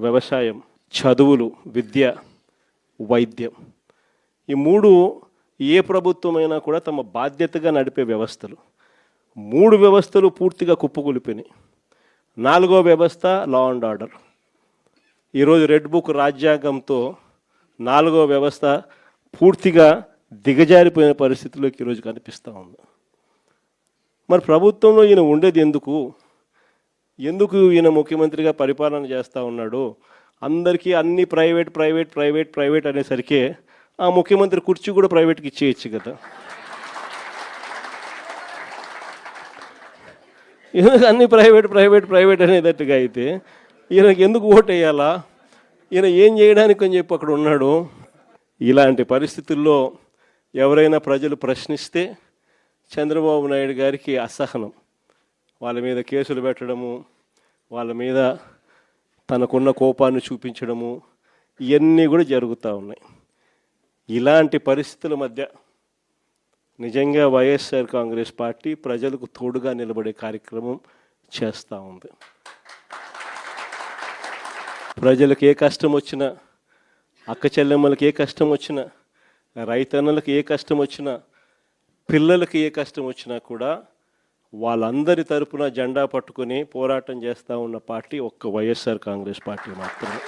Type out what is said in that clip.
వ్యవసాయం, చదువులు, విద్య, వైద్యం, ఈ మూడు ఏ ప్రభుత్వమైనా కూడా తమ బాధ్యతగా నడిపే వ్యవస్థలు. మూడు వ్యవస్థలు పూర్తిగా కుప్పకూలిపోయినాయి. నాలుగో వ్యవస్థ లా అండ్ ఆర్డర్. ఈరోజు రెడ్ బుక్ రాజ్యాంగంతో నాలుగో వ్యవస్థ పూర్తిగా దిగజారిపోయిన పరిస్థితిలోకి ఈరోజు కనిపిస్తూ ఉంది. మరి ప్రభుత్వంలో ఈయన ఉండేది ఎందుకు ఈయన ముఖ్యమంత్రిగా పరిపాలన చేస్తూ ఉన్నాడు? అందరికీ అన్ని ప్రైవేట్ అనేసరికి ఆ ముఖ్యమంత్రి కుర్చీ కూడా ప్రైవేట్కి ఇచ్చేయచ్చు కదా. ఎందుకు అన్ని ప్రైవేట్ అనేటట్టుగా అయితే ఈయనకి ఎందుకు ఓటు వేయాలా? ఈయన ఏం చేయడానికి అని చెప్పి అక్కడ ఉన్నాడు. ఇలాంటి పరిస్థితుల్లో ఎవరైనా ప్రజలు ప్రశ్నిస్తే చంద్రబాబు నాయుడు గారికి అసహనం, వాళ్ళ మీద కేసులు పెట్టడము, వాళ్ళ మీద తనకున్న కోపాన్ని చూపించడము, ఇవన్నీ కూడా జరుగుతూ ఉన్నాయి. ఇలాంటి పరిస్థితుల మధ్య నిజంగా వైఎస్ఆర్ కాంగ్రెస్ పార్టీ ప్రజలకు తోడుగా నిలబడే కార్యక్రమం చేస్తూ ఉంది. ప్రజలకు ఏ కష్టం వచ్చినా, అక్క చెల్లెమ్మలకు ఏ కష్టం వచ్చినా, రైతన్నలకు ఏ కష్టం వచ్చినా, పిల్లలకి ఏ కష్టం వచ్చినా కూడా వాళ్ళందరి తరపున జెండా పట్టుకొని పోరాటం చేస్తూ ఉన్న పార్టీ ఒక్క వైఎస్ఆర్ కాంగ్రెస్ పార్టీ మాత్రమే.